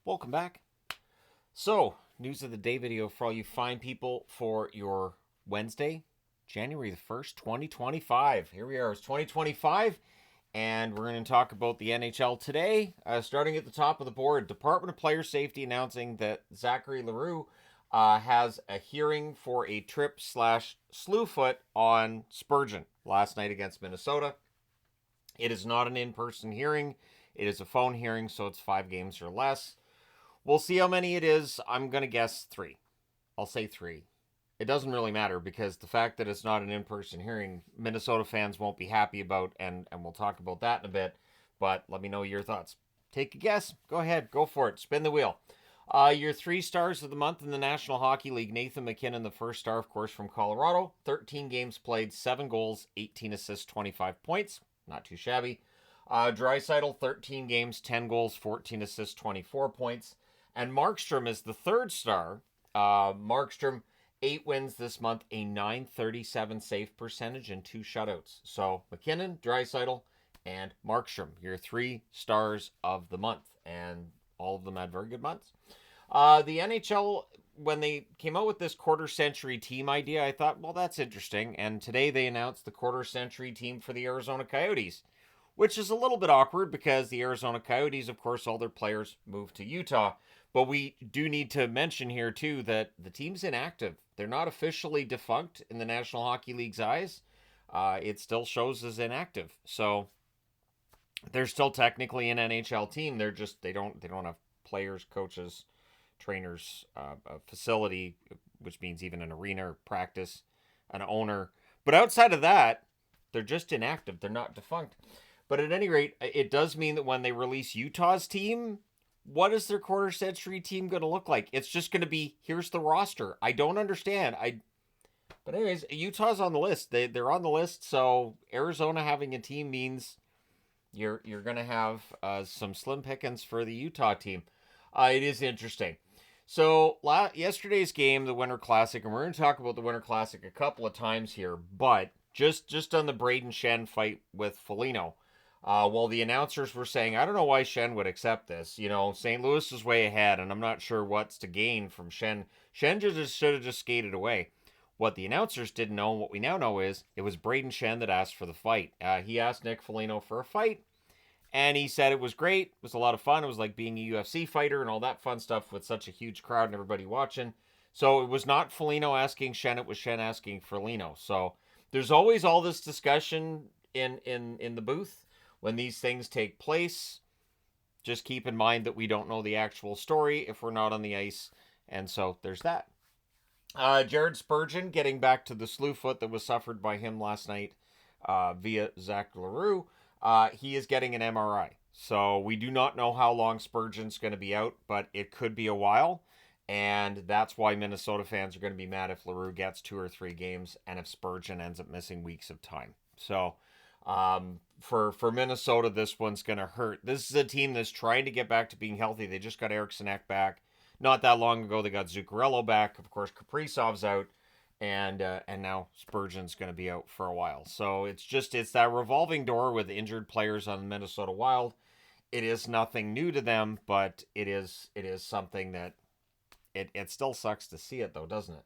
Welcome back. So, news of the day video for all you fine people for your Wednesday, January the 1st, 2025. Here we are, it's 2025, and we're going to talk about the NHL today. Starting at the top of the board, Department of Player Safety announcing that Zachary Leroux has a hearing for a trip/slew foot on Spurgeon last night against Minnesota. It is not an in-person hearing. It is a phone hearing, so it's 5 games or less. We'll see how many it is. I'm going to guess 3. I'll say 3. It doesn't really matter because the fact that it's not an in-person hearing, Minnesota fans won't be happy about, and we'll talk about that in a bit. But let me know your thoughts. Take a guess. Go ahead. Go for it. Spin the wheel. Your 3 stars of the month in the National Hockey League. Nathan MacKinnon, the first star, of course, from Colorado. 13 games played, 7 goals, 18 assists, 25 points. Not too shabby. Draisaitl, 13 games, 10 goals, 14 assists, 24 points. And Markstrom is the third star. Markstrom, 8 wins this month, a .937 save percentage, and 2 shutouts. So MacKinnon, Draisaitl, and Markstrom, your 3 stars of the month. And all of them had very good months. The NHL, when they came out with this quarter-century team idea, I thought, well, that's interesting. And today they announced the quarter-century team for the Arizona Coyotes, which is a little bit awkward because the Arizona Coyotes, of course, all their players moved to Utah. But we do need to mention here, too, that the team's inactive. They're not officially defunct in the National Hockey League's eyes. It still shows as inactive. So they're still technically an NHL team. They don't have players, coaches, trainers, a facility, which means even an arena or practice, an owner. But outside of that, they're just inactive. They're not defunct. But at any rate, it does mean that when they release Utah's team, what is their quarter-century team going to look like? It's just going to be, here's the roster. I don't understand. But anyways, Utah's on the list. They're on the list, so Arizona having a team means you're going to have some slim pickings for the Utah team. It is interesting. So yesterday's game, the Winter Classic, and we're going to talk about the Winter Classic a couple of times here, but just on the Braden Shen fight with Foligno. Well, the announcers were saying, I don't know why Shen would accept this. You know, St. Louis is way ahead, and I'm not sure what's to gain from Shen. Shen should have just skated away. What the announcers didn't know, and what we now know is, it was Braden Shen that asked for the fight. He asked Nick Foligno for a fight, and he said it was great. It was a lot of fun. It was like being a UFC fighter and all that fun stuff with such a huge crowd and everybody watching. So it was not Foligno asking Shen, it was Shen asking Foligno. So there's always all this discussion in the booth. When these things take place, just keep in mind that we don't know the actual story if we're not on the ice. And so there's that. Jared Spurgeon, getting back to the slew foot that was suffered by him last night via Zach Leroux, he is getting an MRI. So we do not know how long Spurgeon's going to be out, but it could be a while. And that's why Minnesota fans are going to be mad if Leroux gets 2 or 3 games and if Spurgeon ends up missing weeks of time. So for Minnesota, this one's going to hurt. This is a team that's trying to get back to being healthy. They just got Eriksson Ek back. Not that long ago, they got Zuccarello back. Of course, Kaprizov's out. And now Spurgeon's going to be out for a while. So it's that revolving door with injured players on the Minnesota Wild. It is nothing new to them, but it is something that it still sucks to see it, though, doesn't it?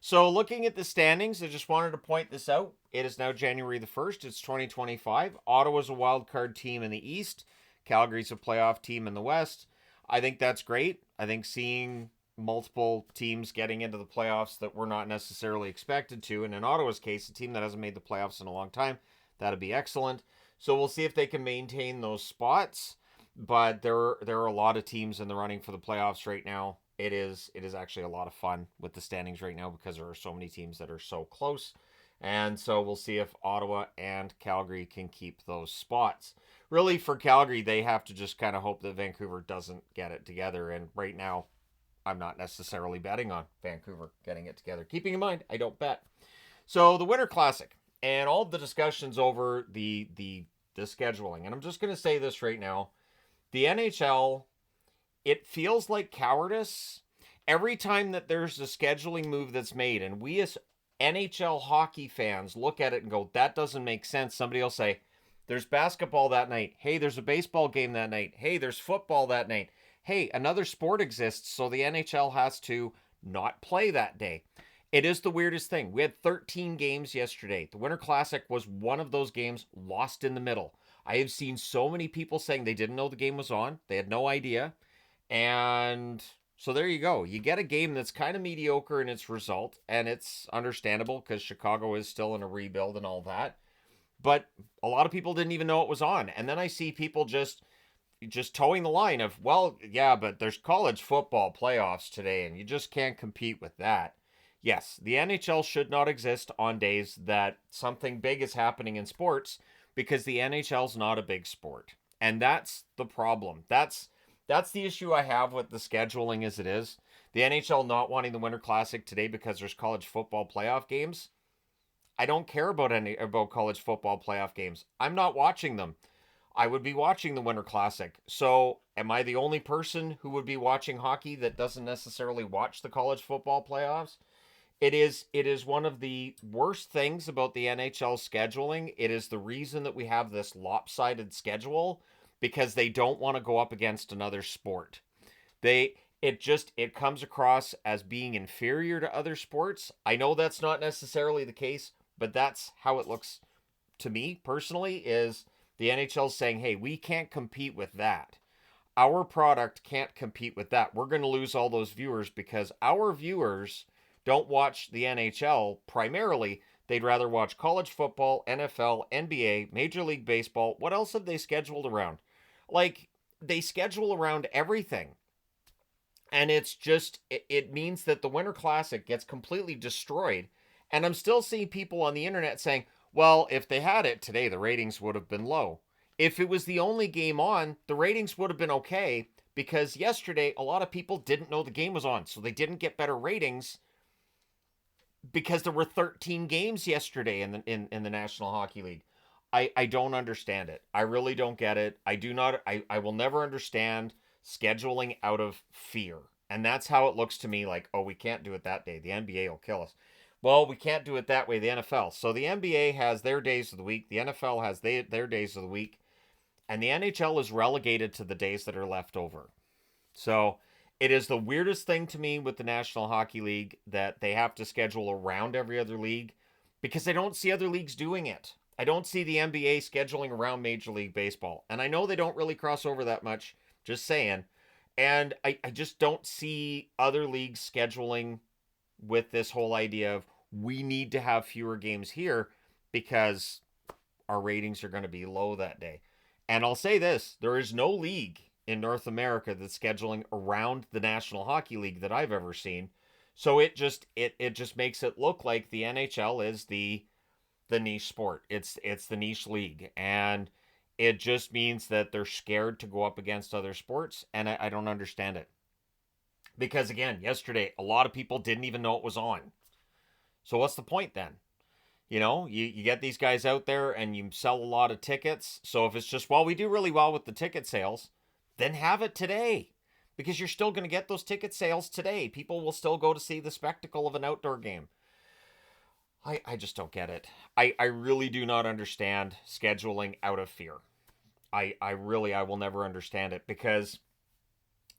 So looking at the standings, I just wanted to point this out. It is now January the 1st. It's 2025. Ottawa's a wild card team in the East. Calgary's a playoff team in the West. I think that's great. I think seeing multiple teams getting into the playoffs that were not necessarily expected to, and in Ottawa's case, a team that hasn't made the playoffs in a long time, that'd be excellent. So we'll see if they can maintain those spots. But there are a lot of teams in the running for the playoffs right now. It is actually a lot of fun with the standings right now because there are so many teams that are so close. And so we'll see if Ottawa and Calgary can keep those spots. Really, for Calgary, they have to just kind of hope that Vancouver doesn't get it together. And right now, I'm not necessarily betting on Vancouver getting it together. Keeping in mind, I don't bet. So the Winter Classic and all the discussions over the scheduling. And I'm just going to say this right now. The NHL, it feels like cowardice every time that there's a scheduling move that's made. And we as NHL hockey fans look at it and go, that doesn't make sense. Somebody will say, there's basketball that night. Hey, there's a baseball game that night. Hey, there's football that night. hey, another sport exists, so the NHL has to not play that day. It is the weirdest thing. We had 13 games yesterday. The Winter Classic was one of those games lost in the middle. I have seen so many people saying they didn't know the game was on, they had no idea. And so there you go. You get a game that's kind of mediocre in its result, and it's understandable because Chicago is still in a rebuild and all that. But a lot of people didn't even know it was on. And then I see people just towing the line of, well, yeah, but there's college football playoffs today, and you just can't compete with that. Yes, the NHL should not exist on days that something big is happening in sports because the NHL's not a big sport. And that's the problem. That's the issue I have with the scheduling as it is. The NHL not wanting the Winter Classic today because there's college football playoff games. I don't care about college football playoff games. I'm not watching them. I would be watching the Winter Classic. So, am I the only person who would be watching hockey that doesn't necessarily watch the college football playoffs? It is one of the worst things about the NHL scheduling. It is the reason that we have this lopsided schedule because they don't want to go up against another sport. It comes across as being inferior to other sports. I know that's not necessarily the case, but that's how it looks to me personally is the NHL saying, "Hey, we can't compete with that. Our product can't compete with that. We're going to lose all those viewers because our viewers don't watch the NHL primarily. They'd rather watch college football, NFL, NBA, Major League Baseball. What else have they scheduled around? Like, they schedule around everything. And it means that the Winter Classic gets completely destroyed. And I'm still seeing people on the internet saying, well, if they had it today, the ratings would have been low. If it was the only game on, the ratings would have been okay because yesterday a lot of people didn't know the game was on, so they didn't get better ratings because there were 13 games yesterday in the National Hockey League. I don't understand it. I really don't get it. I will never understand scheduling out of fear. And that's how it looks to me like, oh, we can't do it that day. The NBA will kill us. Well, we can't do it that way, the NFL. So the NBA has their days of the week, the NFL has their days of the week, and the NHL is relegated to the days that are left over. So it is the weirdest thing to me with the National Hockey League that they have to schedule around every other league because I don't see other leagues doing it. I don't see the NBA scheduling around Major League Baseball. And I know they don't really cross over that much, just saying. And I just don't see other leagues scheduling with this whole idea of we need to have fewer games here because our ratings are going to be low that day. And I'll say this, there is no league in North America that's scheduling around the National Hockey League that I've ever seen. So it just makes it look like the NHL is the niche sport. It's the niche league, and it just means that they're scared to go up against other sports, and I don't understand it. Because again, yesterday a lot of people didn't even know it was on. So what's the point then? You get these guys out there and you sell a lot of tickets. So if it's just, well, we do really well with the ticket sales, then have it today. Because you're still going to get those ticket sales today. People will still go to see the spectacle of an outdoor game. I just don't get it. I really do not understand scheduling out of fear. I will never understand it because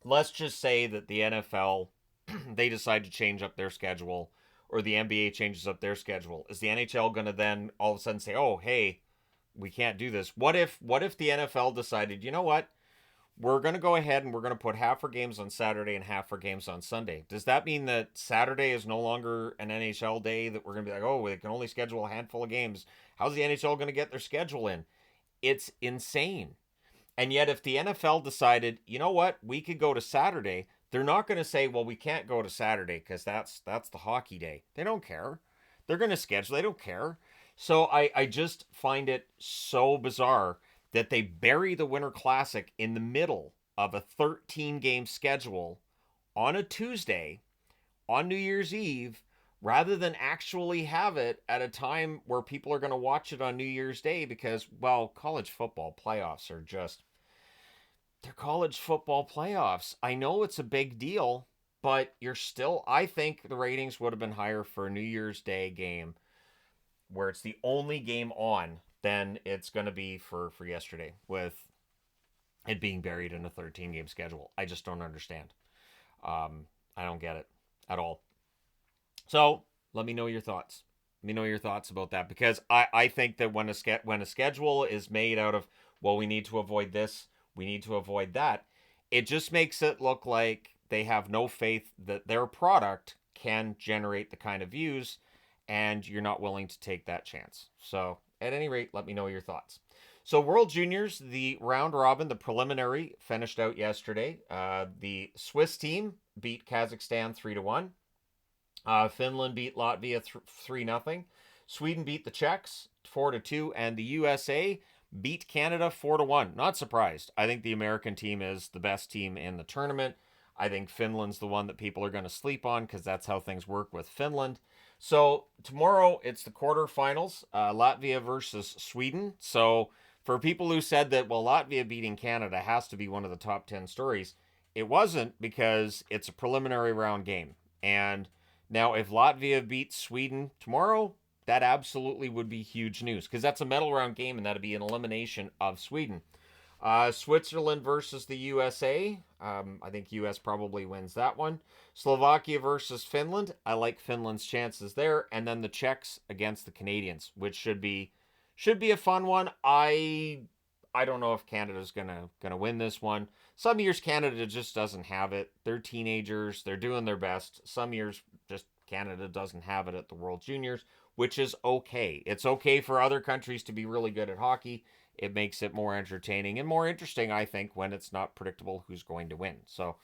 let's just say that the NFL they decide to change up their schedule or the NBA changes up their schedule. Is the NHL going to then all of a sudden say, "Oh, hey, we can't do this"? What if the NFL decided, "You know what? We're going to go ahead and we're going to put half our games on Saturday and half our games on Sunday." Does that mean that Saturday is no longer an NHL day that we're going to be like, "Oh, we can only schedule a handful of games"? How's the NHL going to get their schedule in? It's insane. And yet, if the NFL decided, you know what, we could go to Saturday, they're not going to say, well, we can't go to Saturday because that's the hockey day. They don't care. They're going to schedule. They don't care. So I just find it so bizarre that they bury the Winter Classic in the middle of a 13 game schedule on a Tuesday on New Year's Eve rather than actually have it at a time where people are going to watch it on New Year's Day because, well, college football playoffs are just, they're college football playoffs. I know it's a big deal, but I think the ratings would have been higher for a New Year's Day game where it's the only game on than it's going to be for yesterday with it being buried in a 13-game schedule. I just don't understand. I don't get it at all. So let me know your thoughts. Let me know your thoughts about that, because I think that when a schedule is made out of, well, we need to avoid this, we need to avoid that, it just makes it look like they have no faith that their product can generate the kind of views, and you're not willing to take that chance. So at any rate, let me know your thoughts. So World Juniors, the round robin, the preliminary finished out yesterday. The Swiss team beat Kazakhstan 3-1. Finland beat Latvia 3-0. Sweden beat the Czechs 4-2, and the USA beat Canada 4-1. Not surprised. I think the American team is the best team in the tournament. I think Finland's the one that people are going to sleep on, because that's how things work with Finland. So tomorrow it's the quarterfinals, Latvia versus Sweden. So for people who said that, well, Latvia beating Canada has to be one of the top 10 stories, it wasn't, because it's a preliminary round game. And now, if Latvia beats Sweden tomorrow, that absolutely would be huge news, because that's a medal round game, and that'd be an elimination of Sweden. Switzerland versus the USA. I think US probably wins that one. Slovakia versus Finland. I like Finland's chances there. And then the Czechs against the Canadians, which should be a fun one. I don't know if Canada's gonna win this one. Some years Canada just doesn't have it. They're teenagers. They're doing their best. Some years just Canada doesn't have it at the World Juniors, which is okay. It's okay for other countries to be really good at hockey. It makes it more entertaining and more interesting, I think, when it's not predictable who's going to win. So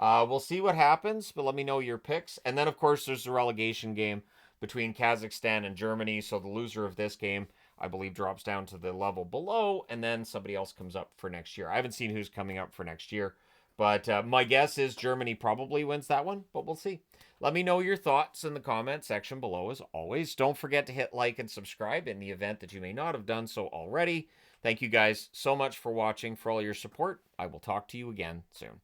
we'll see what happens, but let me know your picks. And then, of course, there's the relegation game between Kazakhstan and Germany. So the loser of this game, I believe, drops down to the level below, and then somebody else comes up for next year. I haven't seen who's coming up for next year, but my guess is Germany probably wins that one, but we'll see. Let me know your thoughts in the comment section below, as always. Don't forget to hit like and subscribe in the event that you may not have done so already. Thank you guys so much for watching, for all your support. I will talk to you again soon.